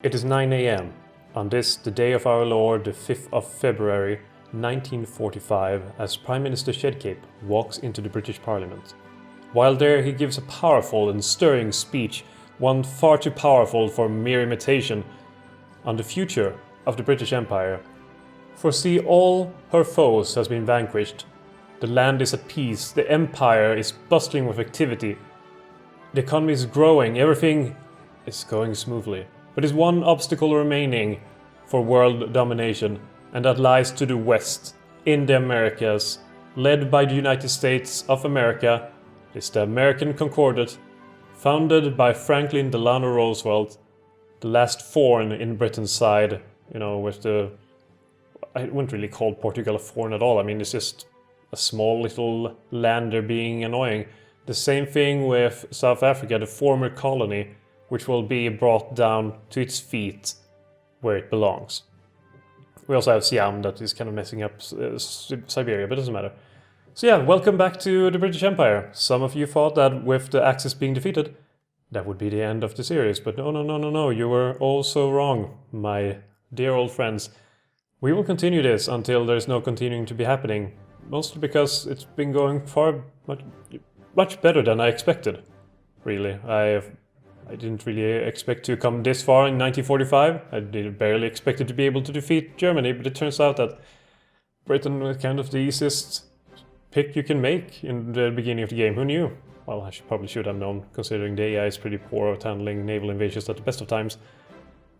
It is 9 a.m. on this, the day of our Lord, the 5th of February, 1945, as Prime Minister Shedcape walks into the British Parliament. While there, he gives a powerful and stirring speech, one far too powerful for mere imitation, on the future of the British Empire. For see, all her foes has been vanquished. The land is at peace, the empire is bustling with activity. The economy is growing, everything is going smoothly. But there's one obstacle remaining for world domination, and that lies to the west, in the Americas, led by the United States of America. It's the American Concordat, founded by Franklin Delano Roosevelt, the last thorn in Britain's side, with the... I wouldn't really call Portugal a thorn at all. I mean, it's just a small little lander being annoying. The same thing with South Africa, the former colony, which will be brought down to its feet where it belongs. We also have Siam that is kind of messing up Siberia, but it doesn't matter. So yeah, welcome back to the British Empire. Some of you thought that with the Axis being defeated, that would be the end of the series, but no, you were all so wrong, my dear old friends. We will continue this until there's no continuing to be happening, mostly because it's been going much better than I expected, really. I didn't really expect to come this far in 1945. I did barely expected to be able to defeat Germany, but it turns out that Britain was kind of the easiest pick you can make in the beginning of the game. Who knew? Well, I probably should have known, considering the AI is pretty poor at handling naval invasions at the best of times.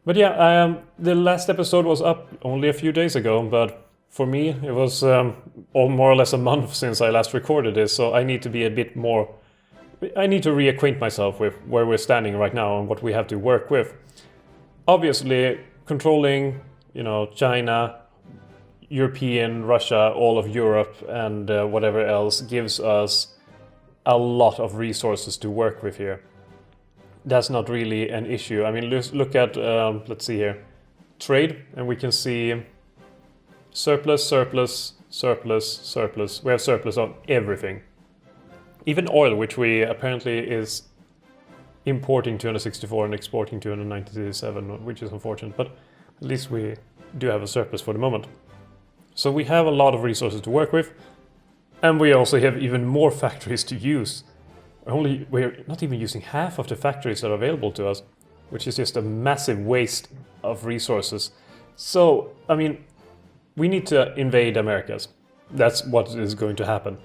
But yeah, the last episode was up only a few days ago, but for me it was all more or less a month since I last recorded this, so I need to be a bit more... I need to reacquaint myself with where we're standing right now and what we have to work with. Obviously, controlling, China, European, Russia, all of Europe, and whatever else gives us a lot of resources to work with here. That's not really an issue. I mean, look at, let's see here, trade, and we can see surplus, surplus, surplus, surplus. We have surplus on everything. Even oil, which we apparently is importing 264 and exporting 297, which is unfortunate, but at least we do have a surplus for the moment. So we have a lot of resources to work with, and we also have even more factories to use. We're not even using half of the factories that are available to us, which is just a massive waste of resources. So, I mean, we need to invade Americas. That's what is going to happen.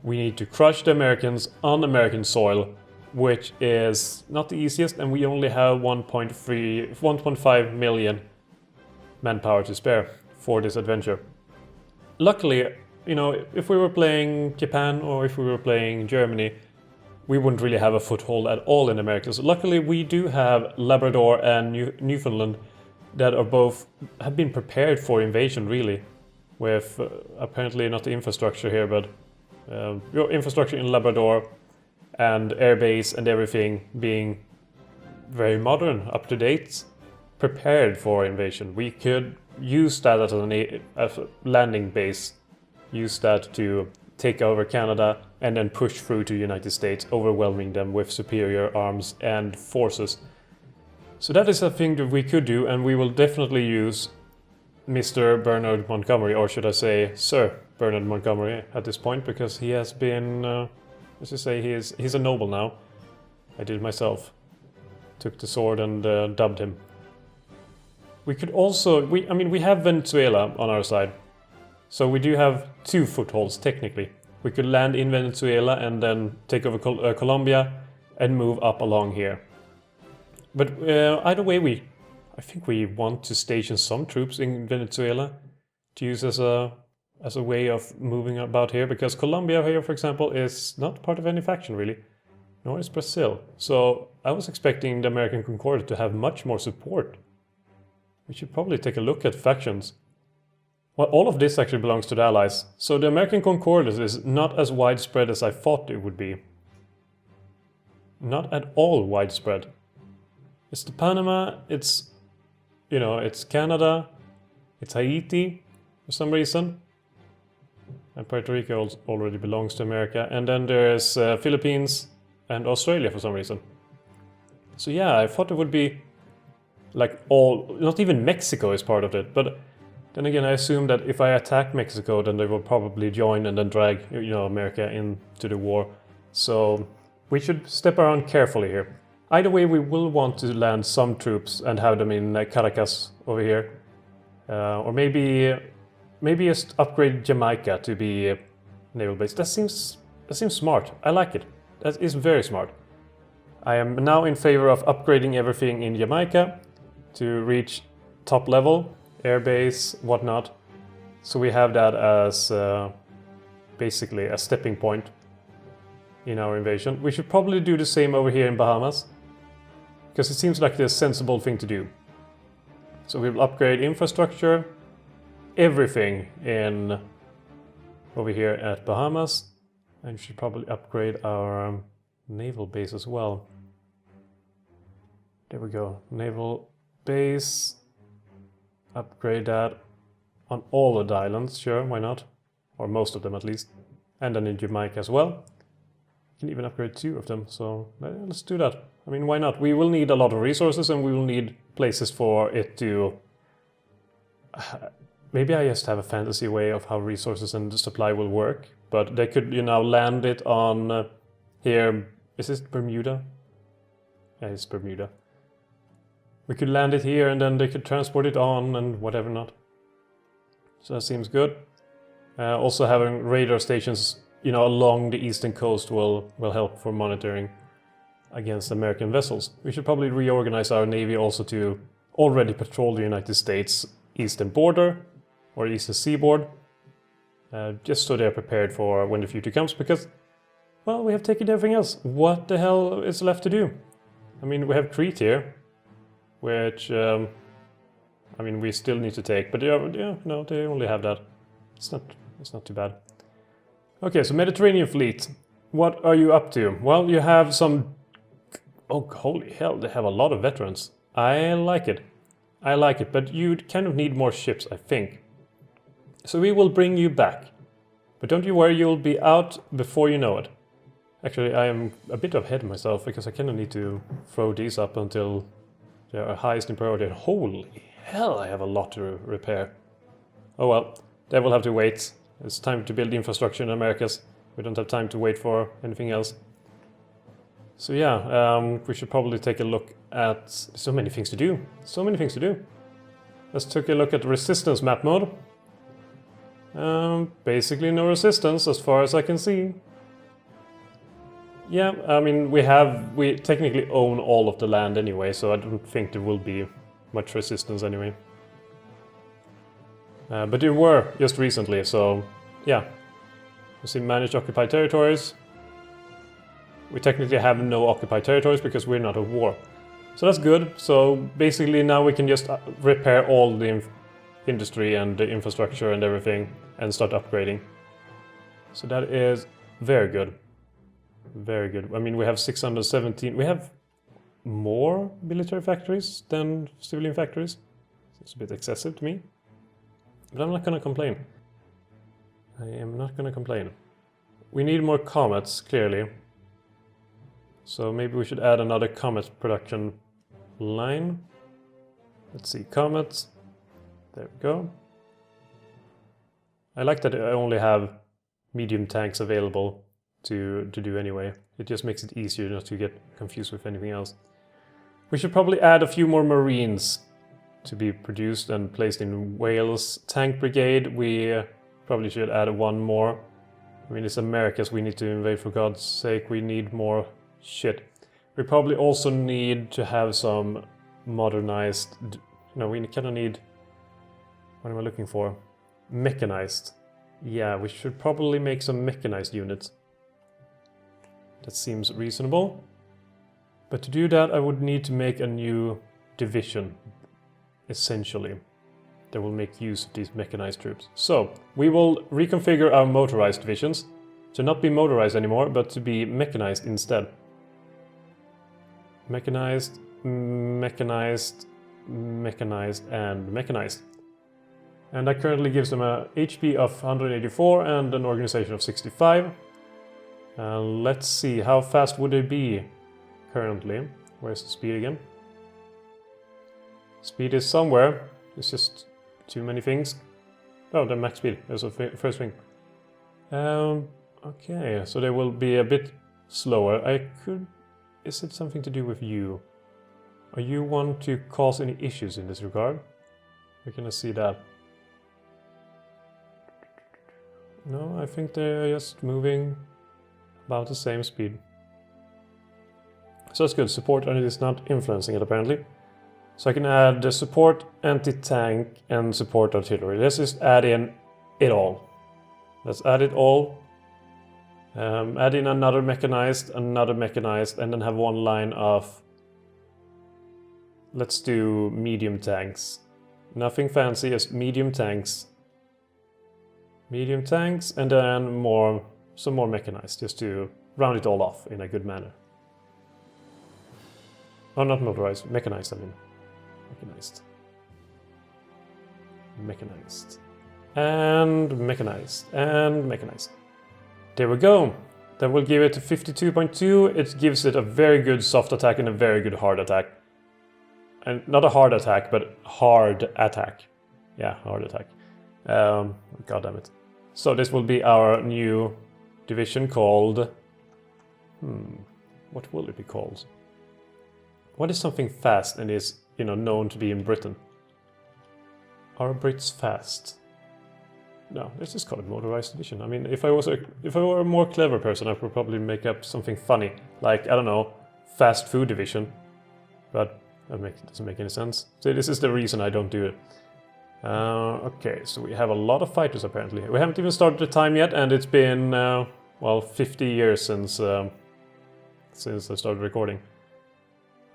We need to crush the Americans on American soil, which is not the easiest, and we only have 1.5 million manpower to spare for this adventure. Luckily, if we were playing Japan or if we were playing Germany, we wouldn't really have a foothold at all in America. So luckily we do have Labrador and Newfoundland that have been prepared for invasion, really, with apparently not the infrastructure here, but your infrastructure in Labrador and airbase and everything being very modern, up to date, prepared for invasion. We could use that as a landing base, use that to take over Canada and then push through to the United States, overwhelming them with superior arms and forces. So that is a thing that we could do, and we will definitely use Mr. Bernard Montgomery, or should I say Sir Bernard Montgomery at this point, because he has been, let's just say he's a noble now. I did it myself. Took the sword and dubbed him. We could also, we have Venezuela on our side. So we do have two footholds, technically. We could land in Venezuela and then take over Colombia and move up along here. But either way, I think we want to station some troops in Venezuela to use as a way of moving about here, because Colombia here, for example, is not part of any faction really, nor is Brazil. So I was expecting the American Concordat to have much more support. We should probably take a look at factions. Well, all of this actually belongs to the Allies, so the American Concordat is not as widespread as I thought it would be. Not at all widespread. It's the Panama, it's Canada, it's Haiti for some reason, and Puerto Rico already belongs to America, and then there's Philippines and Australia for some reason. So yeah, I thought it would be Like all, not even Mexico is part of it, but then again I assume that if I attack Mexico then they will probably join and then drag, you know, America into the war. So we should step around carefully here. Either way, we will want to land some troops and have them in Caracas over here. Or maybe just upgrade Jamaica to be a naval base. That seems smart. I like it. That is very smart. I am now in favor of upgrading everything in Jamaica to reach top level, airbase, whatnot. So we have that as basically a stepping point in our invasion. We should probably do the same over here in Bahamas, because it seems like the sensible thing to do. So we'll upgrade infrastructure, everything in over here at Bahamas, and we should probably upgrade our naval base as well. There we go, naval base, upgrade that on all the islands, sure, why not? Or most of them at least. And then in Jamaica as well. Can even upgrade 2 of them, so let's do that. I mean, why not? We will need a lot of resources and we will need places for it to... Maybe I just have a fantasy way of how resources and the supply will work, but they could, you know, land it on here. Is this Bermuda? Yeah, it's Bermuda. We could land it here and then they could transport it on and whatever not. So that seems good. Also having radar stations, you know, along the eastern coast will help for monitoring against American vessels. We should probably reorganize our navy also to already patrol the United States eastern border or eastern seaboard, just so they're prepared for when the future comes, because, well, we have taken everything else. What the hell is left to do? I mean, we have Crete here, which, I mean, we still need to take, but yeah, no, they only have that. It's not too bad. Okay, so Mediterranean fleet. What are you up to? Well, you have some... Oh, holy hell, they have a lot of veterans. I like it. I like it, but you kind of need more ships, I think. So we will bring you back. But don't you worry, you'll be out before you know it. Actually, I am a bit ahead of myself, because I kind of need to throw these up until they are highest in priority. And holy hell, I have a lot to repair. Oh well, they will have to wait. It's time to build infrastructure in the Americas. We don't have time to wait for anything else. So yeah, we should probably take a look at... So many things to do. So many things to do. Let's take a look at resistance map mode. Basically no resistance as far as I can see. Yeah, I mean, we technically own all of the land anyway, so I don't think there will be much resistance anyway. But there were just recently, so yeah. You see, manage occupied territories. We technically have no occupied territories because we're not at war. So that's good. So basically now we can just repair all the industry and the infrastructure and everything and start upgrading. So that is very good. Very good. I mean, we have 617. We have more military factories than civilian factories. It's a bit excessive to me. But I'm not going to complain. I am not going to complain. We need more comets, clearly. So maybe we should add another comet production line. Let's see, comets. There we go. I like that I only have medium tanks available to do anyway. It just makes it easier not to get confused with anything else. We should probably add a few more Marines to be produced and placed in Wales. Tank Brigade, we probably should add one more. I mean, it's Americas we need to invade, for God's sake. We need more shit. We probably also need to have some modernized... No, we kind of need... What am I looking for? Mechanized. Yeah, we should probably make some mechanized units. That seems reasonable. But to do that, I would need to make a new division, essentially, that will make use of these mechanized troops. So, we will reconfigure our motorized divisions to not be motorized anymore, but to be mechanized instead. Mechanized, mechanized, mechanized, and mechanized. And that currently gives them a HP of 184 and an organization of 65. Let's see, how fast would they be currently? Where's the speed again? Speed is somewhere. It's just too many things. Oh, the max speed. There's a first thing. Okay, so they will be a bit slower. Is it something to do with you? Are you one to cause any issues in this regard? We're gonna see that. No, I think they're just moving about the same speed. So that's good. Support is not influencing it apparently. So I can add the support anti-tank and support artillery. Let's just add in it all. Let's add it all. Add in another mechanized, and then have one line of... Let's do medium tanks. Nothing fancy, just medium tanks. Medium tanks, and then some more mechanized, just to round it all off in a good manner. Oh, not motorized, mechanized, I mean. Mechanized. Mechanized. And mechanized. And mechanized. There we go. That will give it a 52.2. It gives it a very good soft attack and a very good hard attack. And not a hard attack, but hard attack. Yeah, hard attack. God damn it. So this will be our new division called... what will it be called? What is something fast and is, known to be in Britain? Are Brits fast? No, let's just call it motorized division. I mean, if I were a more clever person, I would probably make up something funny, like, I don't know, fast food division. But that doesn't make any sense. So this is the reason I don't do it. Okay, so we have a lot of fighters apparently. We haven't even started the time yet, and it's been, 50 years since I started recording.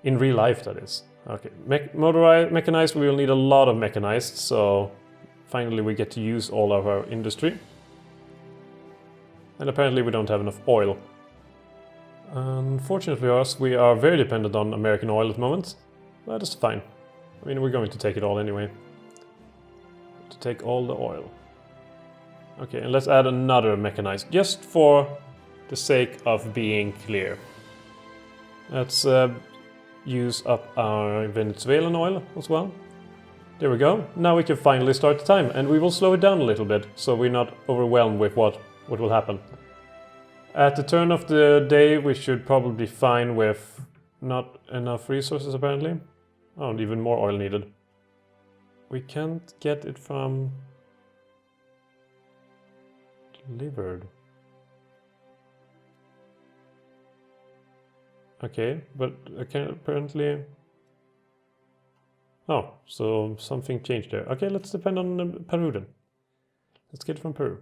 In real life, that is. Okay, mechanized, we will need a lot of mechanized, so finally we get to use all of our industry. And apparently we don't have enough oil. Unfortunately for us, we are very dependent on American oil at the moment. That is fine. I mean, we're going to take it all anyway. To take all the oil. Okay, and let's add another mechanized, just for the sake of being clear. Let's use up our Venezuelan oil as well. There we go. Now we can finally start the time, and we will slow it down a little bit, so we're not overwhelmed with what will happen. At the turn of the day, we should probably be fine with not enough resources apparently. Oh, and even more oil needed. We can't get it from... delivered. Okay, but apparently... Oh, so something changed there. Okay, let's depend on Peru then. Let's get it from Peru.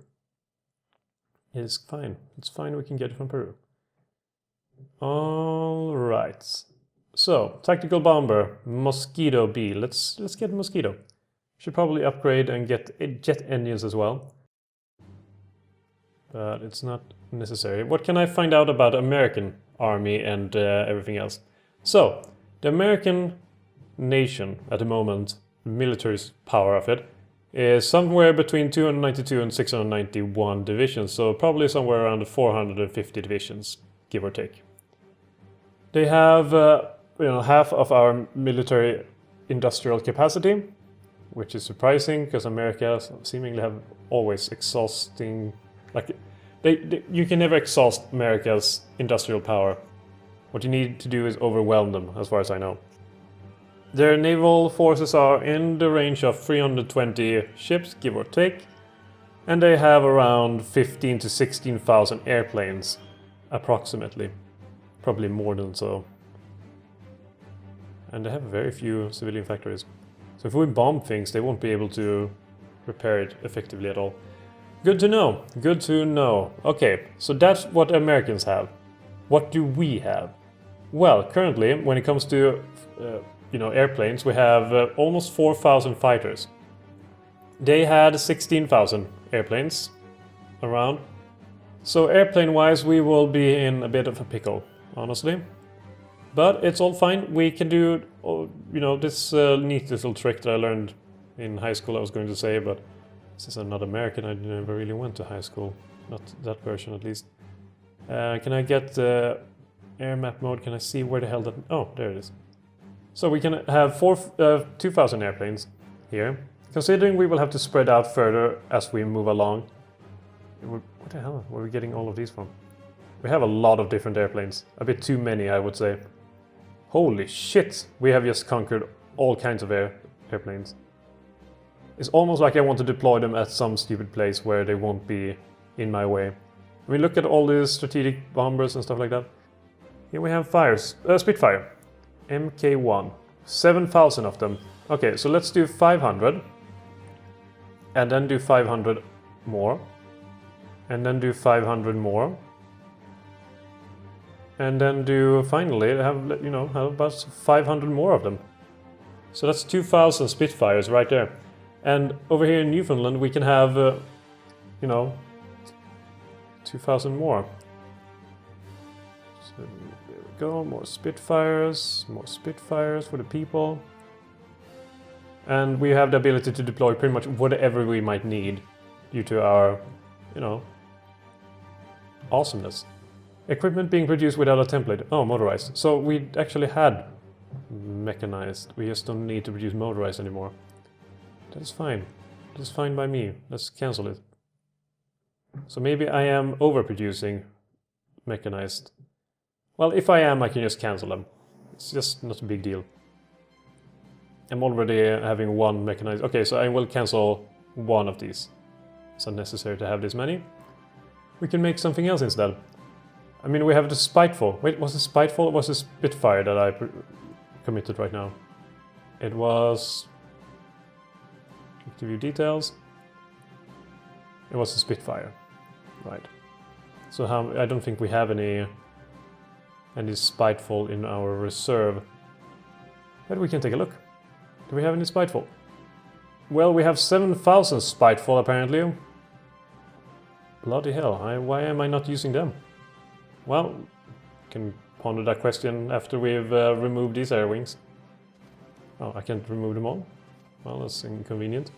It's fine. It's fine, we can get it from Peru. Alright. So, tactical bomber, Mosquito B. Let's get Mosquito. Should probably upgrade and get jet engines as well. But it's not necessary. What can I find out about American army and everything else? So, the American nation at the moment, military power of it, is somewhere between 292 and 691 divisions. So probably somewhere around 450 divisions, give or take. They have half of our military industrial capacity, which is surprising because America seemingly have always exhausting, you can never exhaust America's industrial power. What you need to do is overwhelm them, as far as I know. Their naval forces are in the range of 320 ships, give or take, and they have around 15 to 16,000 airplanes, approximately. Probably more than so. And they have very few civilian factories. So if we bomb things, they won't be able to repair it effectively at all. Good to know, good to know. Okay, so that's what Americans have. What do we have? Well, currently, when it comes to airplanes, we have almost 4,000 fighters. They had 16,000 airplanes around. So airplane-wise, we will be in a bit of a pickle, honestly. But it's all fine. We can do, this neat little trick that I learned in high school, I was going to say, but since I'm not American, I never really went to high school. Not that version, at least. Can I get air map mode? Can I see where the hell that... Oh, there it is. So we can have 2,000 airplanes here. Considering we will have to spread out further as we move along. What the hell? Where are we getting all of these from? We have a lot of different airplanes. A bit too many, I would say. Holy shit! We have just conquered all kinds of airplanes. It's almost like I want to deploy them at some stupid place where they won't be in my way. I mean, look at all these strategic bombers and stuff like that. Here we have Spitfire. Mk1. 7,000 of them. Okay, so let's do 500. And then do 500 more. And then do 500 more. And then do, finally, have about 500 more of them. So that's 2,000 Spitfires right there. And over here in Newfoundland we can have, 2,000 more. So there we go, more Spitfires for the people. And we have the ability to deploy pretty much whatever we might need due to our, awesomeness. Equipment being produced without a template. Oh, motorized. So we actually had mechanized. We just don't need to produce motorized anymore. That is fine. That is fine by me. Let's cancel it. So maybe I am overproducing mechanized. Well, if I am, I can just cancel them. It's just not a big deal. I'm already having one mechanized. Okay, so I will cancel one of these. It's unnecessary to have this many. We can make something else instead. I mean, we have the Spiteful. Wait, was it Spiteful or was it Spitfire that I committed right now? It was... Give you details. It was a Spitfire. Right. So I don't think we have any Spiteful in our reserve. But we can take a look. Do we have any Spiteful? Well, we have 7,000 Spiteful apparently. Bloody hell, why am I not using them? Well, can ponder that question after we've removed these air wings. Oh, I can't remove them all? Well, that's inconvenient.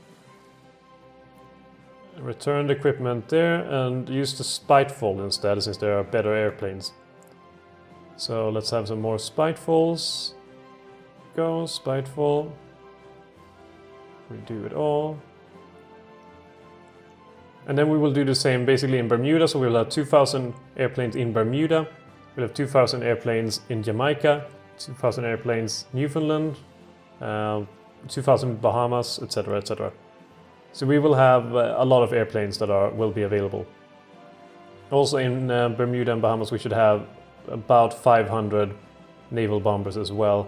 Return the equipment there and use the Spiteful instead, since there are better airplanes. So let's have some more Spitefuls. Go, Spiteful. Redo it all. And then we will do the same basically in Bermuda, so we'll have 2,000 airplanes in Bermuda, we'll have 2,000 airplanes in Jamaica, 2,000 airplanes Newfoundland, 2,000 Bahamas, etc, etc. So we will have a lot of airplanes that will be available. Also in Bermuda and Bahamas we should have about 500 naval bombers as well,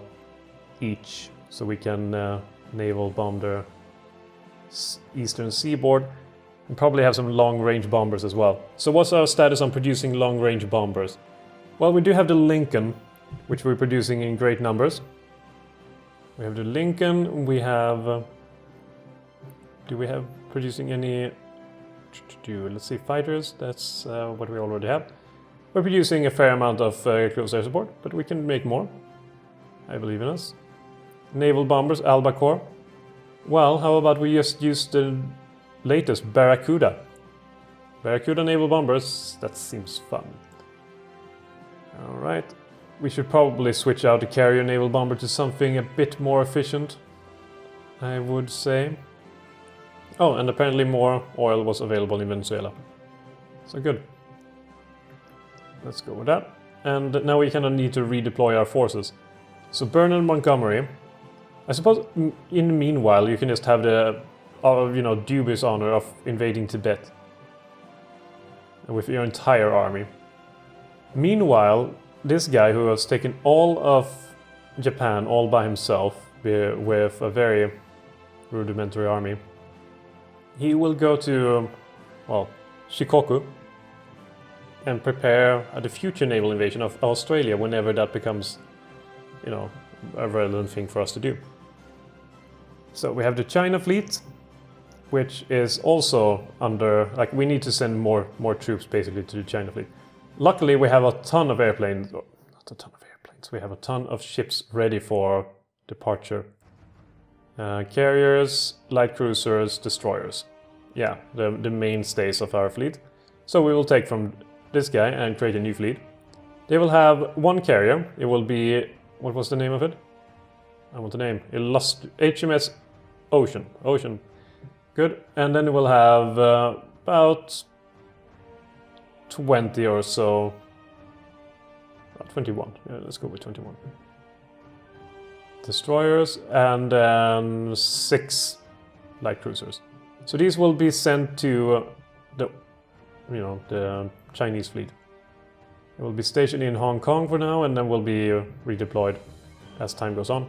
each, so we can naval bomb their eastern seaboard. And probably have some long-range bombers as well. So what's our status on producing long-range bombers? Well, we do have the Lincoln, which we're producing in great numbers. We have the Lincoln, we have... do we have producing any... let's see, fighters, that's what we already have. We're producing a fair amount of close air support, but we can make more. I believe in us. Naval bombers, Albacore. Well, how about we just use the latest Barracuda. Barracuda naval bombers, that seems fun. Alright, we should probably switch out the carrier naval bomber to something a bit more efficient, I would say. Oh, and apparently more oil was available in Venezuela. So good. Let's go with that. And now we kind of need to redeploy our forces. So Burnham, Montgomery. I suppose in the meanwhile you can just have the dubious honor of invading Tibet with your entire army. Meanwhile, this guy who has taken all of Japan all by himself with a very rudimentary army, he will go to, Shikoku and prepare the future naval invasion of Australia whenever that becomes, a relevant thing for us to do. So we have the China fleet, which is also under, we need to send more troops basically to the China fleet. Luckily we have a ton of airplanes, not a ton of airplanes, we have a ton of ships ready for departure. Carriers, light cruisers, destroyers. Yeah, the mainstays of our fleet. So we will take from this guy and create a new fleet. They will have one carrier, it will be, what was the name of it? I want the name. HMS Ocean. Ocean. Good. And then we'll have about 20 or so. 21. Yeah, let's go with 21. Destroyers and then 6 light cruisers. So these will be sent to the Chinese fleet. It will be stationed in Hong Kong for now, and then will be redeployed as time goes on.